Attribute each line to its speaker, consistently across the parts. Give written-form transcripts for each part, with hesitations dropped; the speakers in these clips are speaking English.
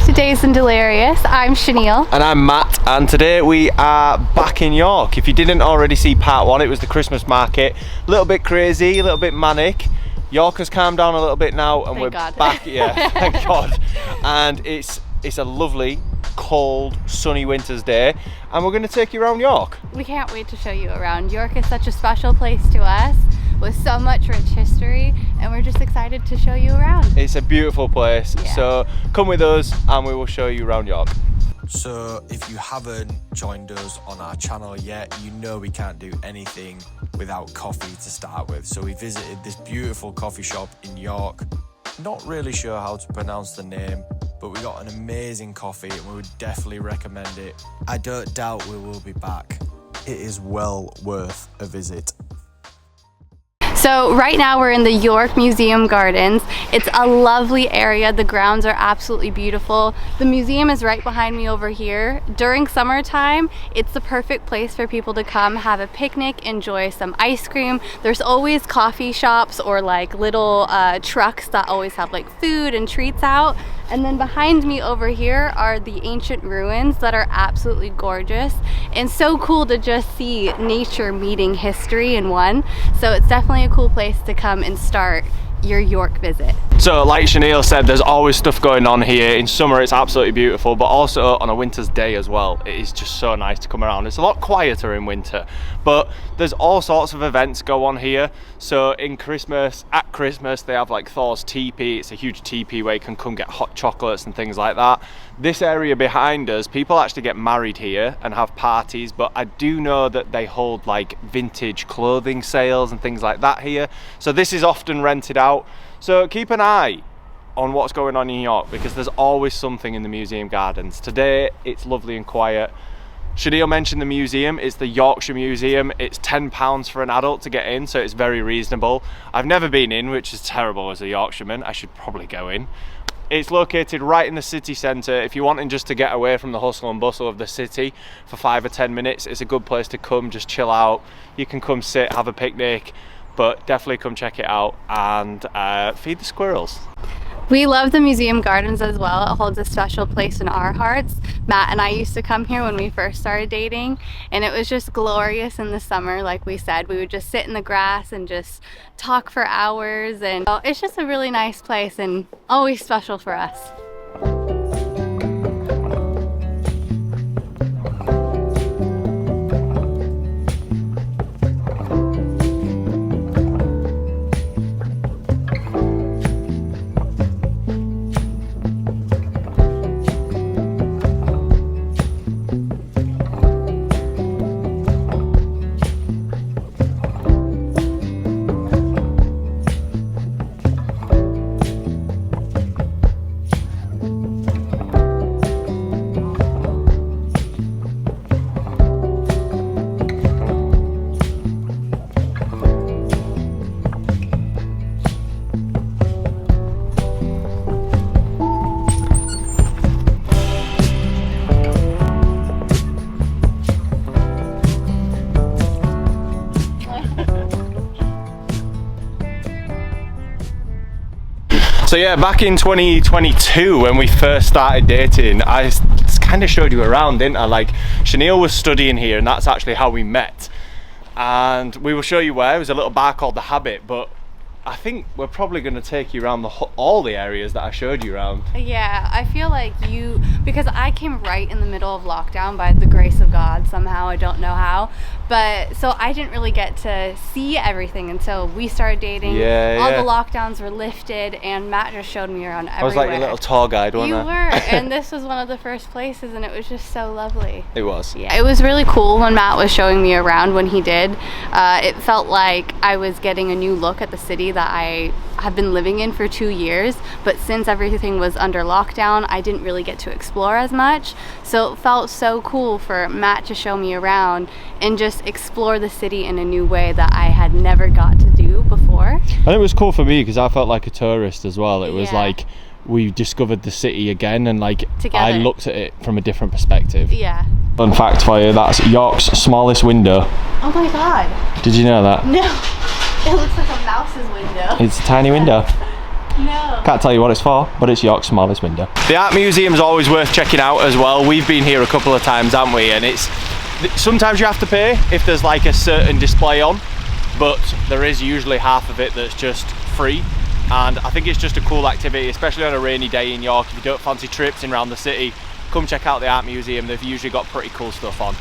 Speaker 1: to Dazedanddelirious. I'm Chaniel.
Speaker 2: And I'm Matt, and today we are back in York. If you didn't already see part one, it was the Christmas market. A little bit crazy, a little bit manic. York has calmed down a little bit now, and we're back. Yeah, thank God. And it's a lovely, cold, sunny winter's day, and we're going to take you around York.
Speaker 1: We can't wait to show you around. York is such a special place to us with so much rich history, and we're just excited to show you around.
Speaker 2: It's a beautiful place, so come with us and we will show you around York.
Speaker 3: So if you haven't joined us on our channel yet, you know we can't do anything without coffee to start with. So we visited this beautiful coffee shop in York. Not really sure how to pronounce the name, but we got an amazing coffee and we would definitely recommend it. I don't doubt we will be back. It is well worth a visit.
Speaker 1: So right now we're in the York Museum Gardens. It's a lovely area. The grounds are absolutely beautiful. The museum is right behind me over here. During summertime, it's the perfect place for people to come have a picnic, enjoy some ice cream. There's always coffee shops or like little trucks that always have like food and treats out. And then behind me over here are the ancient ruins that are absolutely gorgeous and so cool to just see nature meeting history in one. So it's definitely a cool place to come and start your York visit.
Speaker 2: So like Chaniel said, there's always stuff going on here. In summer it's absolutely beautiful, but also on a winter's day as well. It is just so nice to come around. It's a lot quieter in winter, but there's all sorts of events go on here. So at Christmas they have like Thor's teepee. It's a huge teepee where you can come get hot chocolates and things like that. This area behind us, people actually get married here and have parties, but I do know that they hold like vintage clothing sales and things like that here. So this is often rented out. So keep an eye on what's going on in York, because there's always something in the museum gardens. Today it's lovely and quiet. Chaniel mentioned the museum. It's the Yorkshire Museum. It's £10 for an adult to get in, so it's very reasonable. I've never been in, which is terrible as a Yorkshireman. I should probably go in. It's located right in the city centre. If you're wanting just to get away from the hustle and bustle of the city for 5 or 10 minutes, it's a good place to come, just chill out. You can come sit, have a picnic, but definitely come check it out and feed the squirrels.
Speaker 1: We love the museum gardens as well. It holds a special place in our hearts. Matt and I used to come here when we first started dating, and it was just glorious in the summer. Like we said, we would just sit in the grass and just talk for hours, and it's just a really nice place and always special for us.
Speaker 2: So yeah, back in 2022 when we first started dating, I kind of showed you around, didn't I? Like, Chaniel was studying here and that's actually how we met. And we will show you where. It was a little bar called The Habit, but I think we're probably going to take you around all the areas that I showed you around.
Speaker 1: Yeah, I feel like because I came right in the middle of lockdown by the grace of God somehow, I don't know how, but so I didn't really get to see everything until we started dating. All the lockdowns were lifted and Matt just showed me around everywhere.
Speaker 2: I was like your little tour guide, wasn't I?
Speaker 1: You were, and this was one of the first places and it was just so lovely.
Speaker 2: It was.
Speaker 1: Yeah, it was really cool when Matt was showing me around when he did. It felt like I was getting a new look at the city that I have been living in for 2 years, but since everything was under lockdown, I didn't really get to explore as much. So it felt so cool for Matt to show me around and just explore the city in a new way that I had never got to do before.
Speaker 2: And it was cool for me because I felt like a tourist as well. It was like we discovered the city again, and like together. I looked at it from a different perspective.
Speaker 1: Yeah.
Speaker 2: Fun fact for you, that's York's smallest window.
Speaker 1: Oh my god.
Speaker 2: Did you know that?
Speaker 1: No. It looks like a mouse's window.
Speaker 2: It's a tiny window.
Speaker 1: No.
Speaker 2: Can't tell you what it's for, but it's York's smallest window. The art museum's always worth checking out as well. We've been here a couple of times, haven't we? And it's sometimes you have to pay if there's like a certain display on, but there is usually half of it that's just free. And I think it's just a cool activity, especially on a rainy day in York. If you don't fancy trips in around the city, come check out the art museum. They've usually got pretty cool stuff on.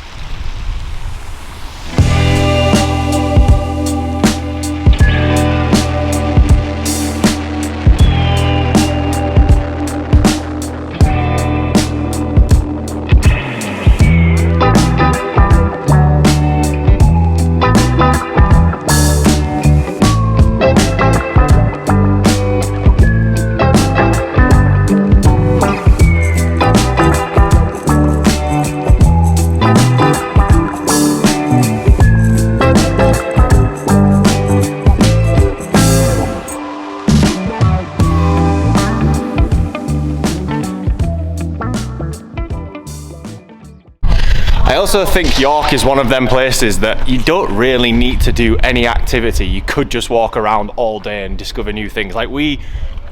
Speaker 2: I also think York is one of them places that you don't really need to do any activity. You could just walk around all day and discover new things. Like we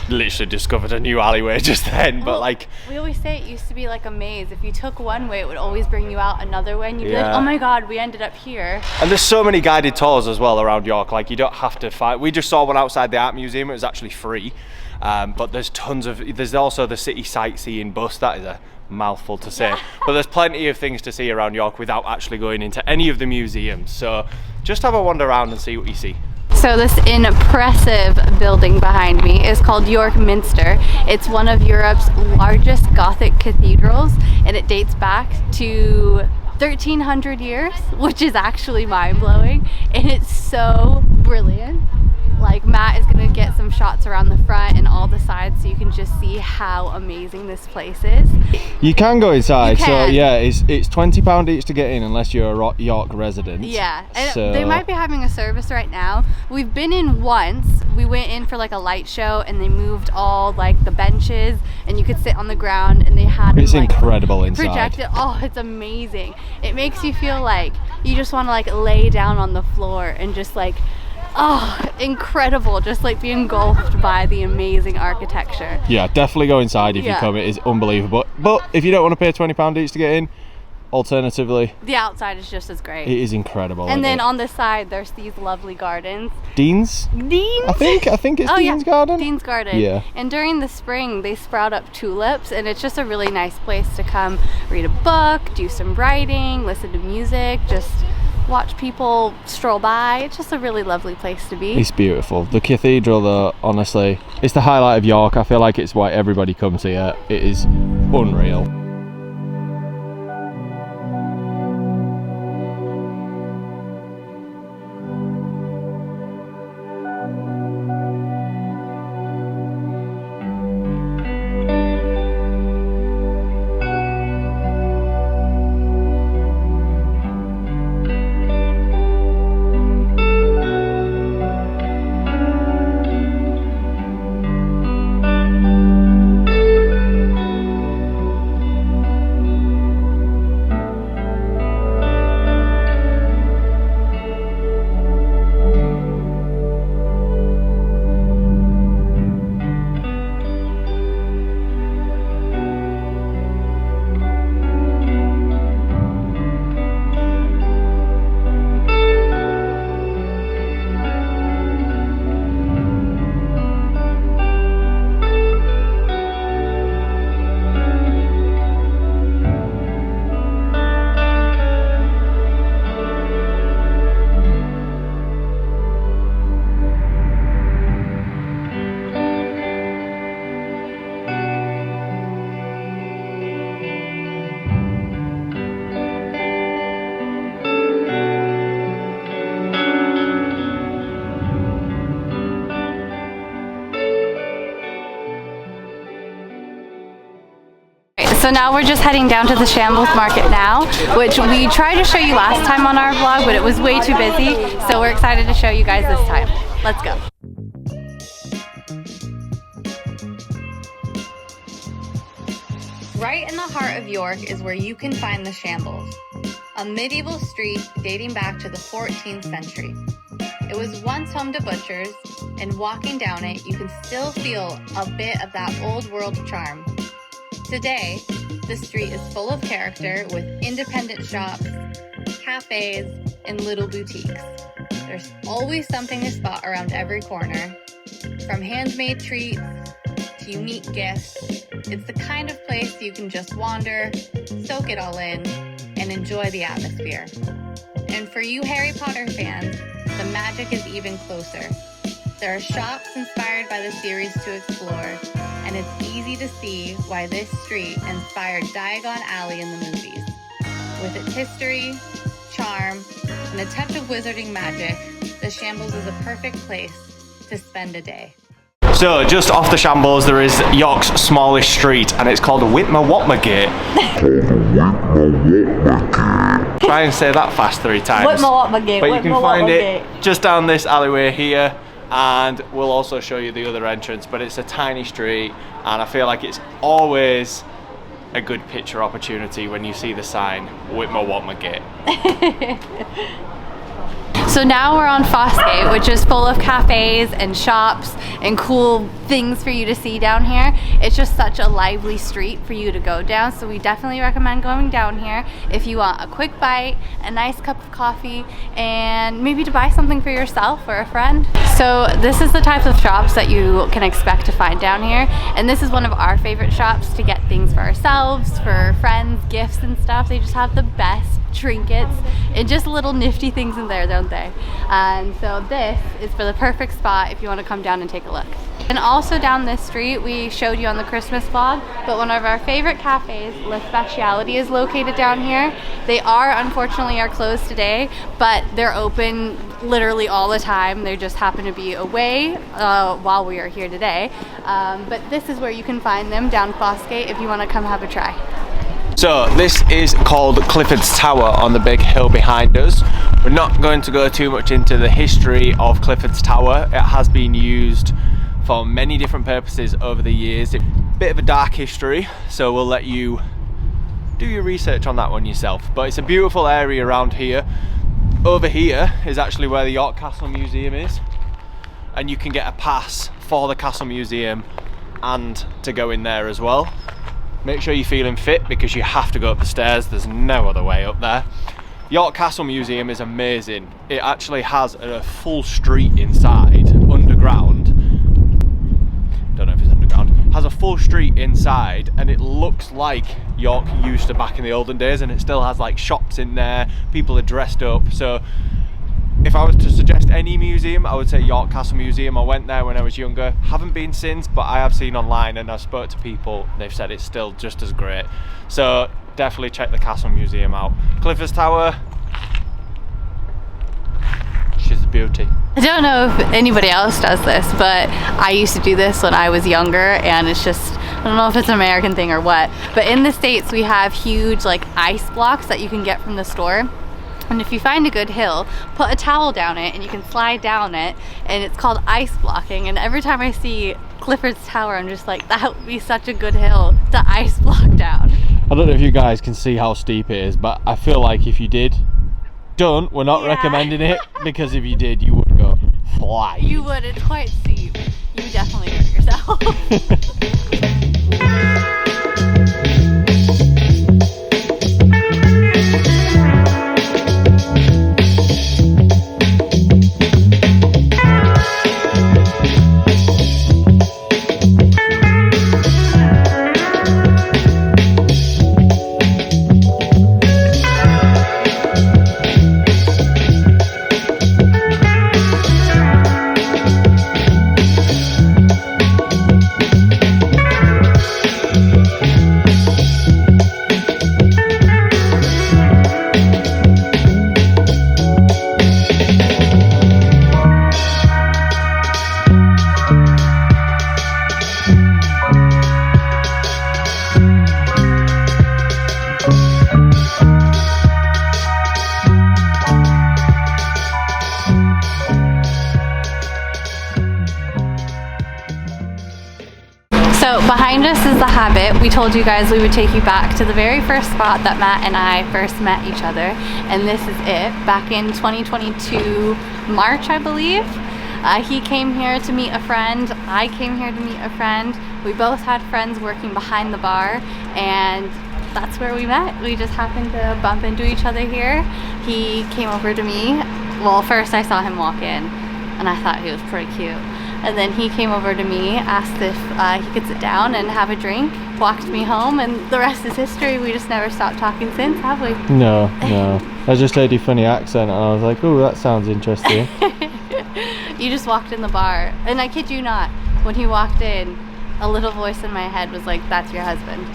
Speaker 2: literally discovered a new alleyway just then, but like...
Speaker 1: We always say it used to be like a maze. If you took one way, it would always bring you out another way and you'd be like, oh my God, we ended up here.
Speaker 2: And there's so many guided tours as well around York. Like you don't have to find... We just saw one outside the art museum. It was actually free. But there's tons of... There's also the city sightseeing bus. That is a mouthful to say. But there's plenty of things to see around York without actually going into any of the museums. So just have a wander around and see what you see.
Speaker 1: So this impressive building behind me is called York Minster. It's one of Europe's largest Gothic cathedrals, and it dates back to 1300 years, which is actually mind-blowing, and it's so brilliant. Like Matt is gonna get some shots around the front and all the sides so you can just see how amazing this place is.
Speaker 2: You can go inside,
Speaker 1: so
Speaker 2: yeah, it's £20 each to get in unless you're a York resident.
Speaker 1: Yeah, and
Speaker 2: so...
Speaker 1: they might be having a service right now. We've been in once. We went in for like a light show and they moved all like the benches and you could sit on the ground and they had
Speaker 2: it's
Speaker 1: them, like,
Speaker 2: incredible inside.
Speaker 1: Projected. Oh, it's amazing. It makes you feel like you just want to like lay down on the floor and just like, oh, incredible, just like being engulfed by the amazing architecture.
Speaker 2: Yeah, definitely go inside if you come. It is unbelievable. But if you don't want to pay £20 each to get in, alternatively,
Speaker 1: the outside is just as great.
Speaker 2: It is incredible.
Speaker 1: And then on the side, there's these lovely gardens.
Speaker 2: Dean's?
Speaker 1: Dean's?
Speaker 2: I think it's Dean's Garden.
Speaker 1: Dean's Garden.
Speaker 2: Yeah.
Speaker 1: And during the spring, they sprout up tulips, and it's just a really nice place to come read a book, do some writing, listen to music, just watch people stroll by. It's just a really lovely place to be.
Speaker 2: It's beautiful. The cathedral though, honestly, it's the highlight of York. I feel like it's why everybody comes here. It is unreal.
Speaker 1: So now we're just heading down to the Shambles market now, which we tried to show you last time on our vlog, but it was way too busy. So we're excited to show you guys this time. Let's go. Right in the heart of York is where you can find the Shambles, a medieval street dating back to the 14th century. It was once home to butchers, and walking down it, you can still feel a bit of that old world charm. Today, the street is full of character with independent shops, cafes, and little boutiques. There's always something to spot around every corner, from handmade treats to unique gifts. It's the kind of place you can just wander, soak it all in, and enjoy the atmosphere. And for you Harry Potter fans, the magic is even closer. There are shops inspired by the series to explore, and it's easy to see why this street inspired Diagon Alley in the movies. With its history, charm, and a touch of wizarding magic, the Shambles is a perfect place to spend a day.
Speaker 2: So just off the Shambles there is York's smallest street, and it's called Whitmer-Whatmer-Gate. Try and say that fast 3 times.
Speaker 1: Whitmer-Whatmer-Gate.
Speaker 2: But you can find it just down this alleyway here, and we'll also show you the other entrance. But it's a tiny street, and I feel like it's always a good picture opportunity when you see the sign Whitmer-Whatmer-Gate.
Speaker 1: So now we're on Fosgate, which is full of cafes and shops and cool things for you to see down here. It's just such a lively street for you to go down, so we definitely recommend going down here if you want a quick bite, a nice cup of coffee, and maybe to buy something for yourself or a friend. So this is the types of shops that you can expect to find down here, and this is one of our favorite shops to get things for ourselves, for friends, gifts and stuff. They just have the best trinkets and just little nifty things in there, don't they? And so this is for the perfect spot if you want to come down and take a look. And also down this street, we showed you on the Christmas vlog, but one of our favorite cafes, La Speciality, is located down here. They unfortunately are closed today, but they're open literally all the time. They just happen to be away while we are here today. But this is where you can find them, down Fosgate, if you want to come have a try.
Speaker 2: So this is called Clifford's Tower on the big hill behind us. We're not going to go too much into the history of Clifford's Tower. It has been used for many different purposes over the years. It's a bit of a dark history, so we'll let you do your research on that one yourself. But it's a beautiful area around here. Over here is actually where the York Castle Museum is, and you can get a pass for the Castle Museum and to go in there as well. Make sure you're feeling fit because you have to go up the stairs. There's no other way up there. York Castle Museum is amazing. It actually has a full street inside, underground. Don't know if it's underground. Has a full street inside, and it looks like York used to back in the olden days, and it still has like shops in there. People are dressed up. So if I was to suggest any museum, I would say York Castle Museum. I went there when I was younger. Haven't been since, but I have seen online and I've spoke to people. They've said it's still just as great. So definitely check the Castle Museum out. Clifford's Tower, she's a beauty.
Speaker 1: I don't know if anybody else does this, but I used to do this when I was younger, and it's just, I don't know if it's an American thing or what, but in the States we have huge like ice blocks that you can get from the store. And if you find a good hill, put a towel down it and you can slide down it, and it's called ice blocking. And every time I see Clifford's Tower, I'm just like, that would be such a good hill to ice block down.
Speaker 2: I don't know if you guys can see how steep it is, but I feel like if you did, we're not recommending it, because if you did, you would go fly.
Speaker 1: You would, it's quite steep. You would definitely hurt yourself. So behind us is the Habit. We told you guys we would take you back to the very first spot that Matt and I first met each other, and this is it. Back in 2022 March, I believe. He came here to meet a friend. I came here to meet a friend. We both had friends working behind the bar, and that's where we met. We just happened to bump into each other here. He came over to me. Well, first I saw him walk in, and I thought he was pretty cute. And then he came over to me, asked if he could sit down and have a drink, walked me home, and the rest is history. We just never stopped talking since, have we?
Speaker 2: No. I just heard your funny accent and I was like, oh, that sounds interesting.
Speaker 1: You just walked in the bar, and I kid you not, when he walked in, a little voice in my head was like, that's your husband.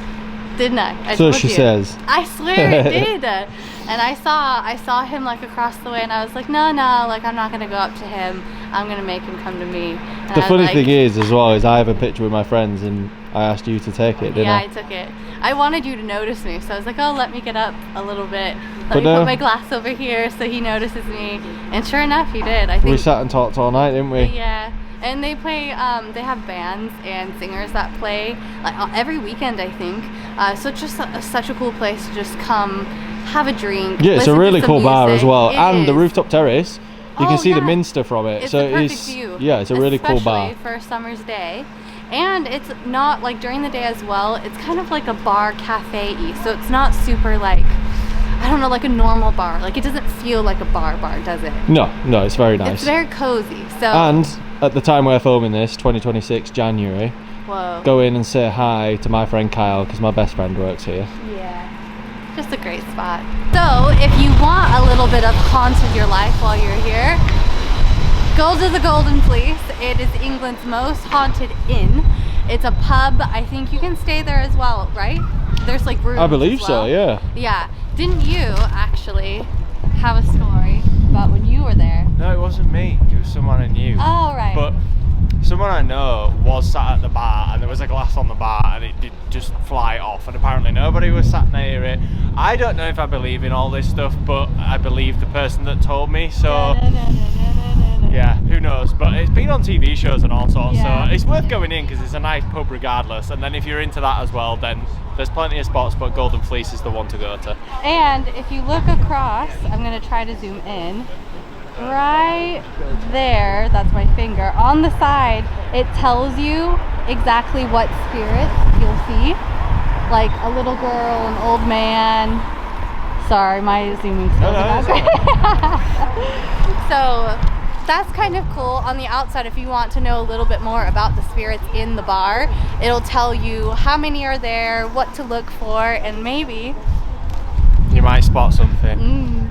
Speaker 1: Didn't I?
Speaker 2: So she says.
Speaker 1: I swear it did. And I saw him like across the way, and I was like, no, like I'm not gonna go up to him. I'm gonna make him come to me. And
Speaker 2: the funny thing is, as well, is I have a picture with my friends, and I asked you to take it, didn't I?
Speaker 1: Yeah, I took it. I wanted you to notice me, so I was like, oh, let me get up a little bit. Let me put my glass over here so he notices me. And sure enough, he did. I think
Speaker 2: we sat and talked all night, didn't we?
Speaker 1: Yeah. And they play, they have bands and singers that play like every weekend, I think. So it's just such a cool place to just come, have a drink.
Speaker 2: Yeah, it's a really cool bar as well. And the
Speaker 1: is.
Speaker 2: rooftop terrace, you can see the Minster from it.
Speaker 1: It's
Speaker 2: so
Speaker 1: the perfect view.
Speaker 2: Yeah, it's a really cool bar.
Speaker 1: Especially for a summer's day. And it's not like during the day as well, it's kind of like a bar cafe-y. So it's not super like, I don't know, like a normal bar. Like it doesn't feel like a bar, does it?
Speaker 2: No, it's very nice.
Speaker 1: It's very cozy. So
Speaker 2: and at the time we're filming this, 2026 January,
Speaker 1: whoa.
Speaker 2: Go in and say hi to my friend Kyle, because my best friend works here.
Speaker 1: Yeah, just a great spot. So if you want a little bit of haunted your life while you're here, go to the Golden Fleece. It is England's most haunted inn. It's a pub. I think you can stay there as well, right? There's like rooms.
Speaker 2: I believe
Speaker 1: as
Speaker 2: so,
Speaker 1: well.
Speaker 2: yeah.
Speaker 1: Yeah. Didn't you actually have a story about when you were there?
Speaker 2: No, it wasn't me. It was someone I knew.
Speaker 1: Oh, right.
Speaker 2: But someone I know was sat at the bar, and there was a glass on the bar, and it did just fly off, and apparently nobody was sat near it. I don't know if I believe in all this stuff, but I believe the person that told me, so yeah, who knows, but it's been on TV shows and all sorts, so it's worth going in because it's a nice pub regardless. And then if you're into that as well, then there's plenty of spots, but Golden Fleece is the one to go to.
Speaker 1: And if you look across, I'm going to try to zoom in, right there, that's my finger, on the side, it tells you exactly what spirits you'll see, like a little girl, an old man. Sorry, my zooming skills are not great. So that's kind of cool. On the outside, if you want to know a little bit more about the spirits in the bar, it'll tell you how many are there, what to look for, and maybe
Speaker 2: you might spot something.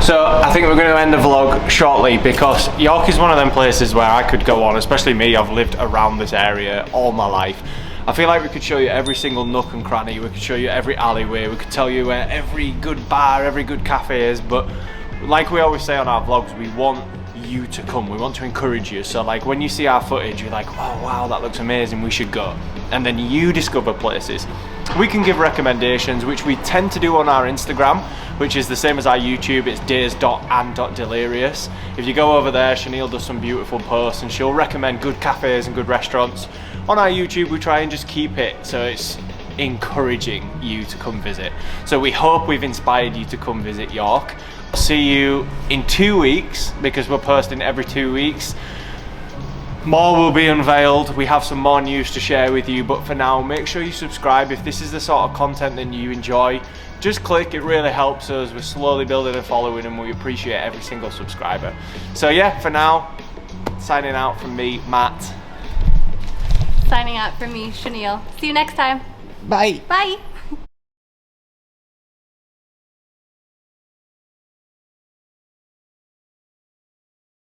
Speaker 2: So I think we're going to end the vlog shortly, because York is one of them places where I could go on, especially me. I've lived around this area all my life. I feel like we could show you every single nook and cranny, we could show you every alleyway, we could tell you where every good bar, every good cafe is, but like we always say on our vlogs, we want you to come, we want to encourage you. So like when you see our footage, you're like, oh wow, that looks amazing, we should go. And then you discover places. We can give recommendations, which we tend to do on our Instagram, which is the same as our YouTube. It's Dazedanddelirious. If you go over there, Chaniel does some beautiful posts and she'll recommend good cafes and good restaurants. On our YouTube, we try and just keep it so it's encouraging you to come visit. So we hope we've inspired you to come visit York. See you in 2 weeks, because we're posting every 2 weeks. More will be unveiled. We have some more news to share with you, but for now, make sure you subscribe. If this is the sort of content that you enjoy, just click. It really helps us. We're slowly building a following and we appreciate every single subscriber. So yeah, for now, signing out from me, Matt.
Speaker 1: Signing out from me, Chaniel. See you next time.
Speaker 2: Bye.
Speaker 1: Bye.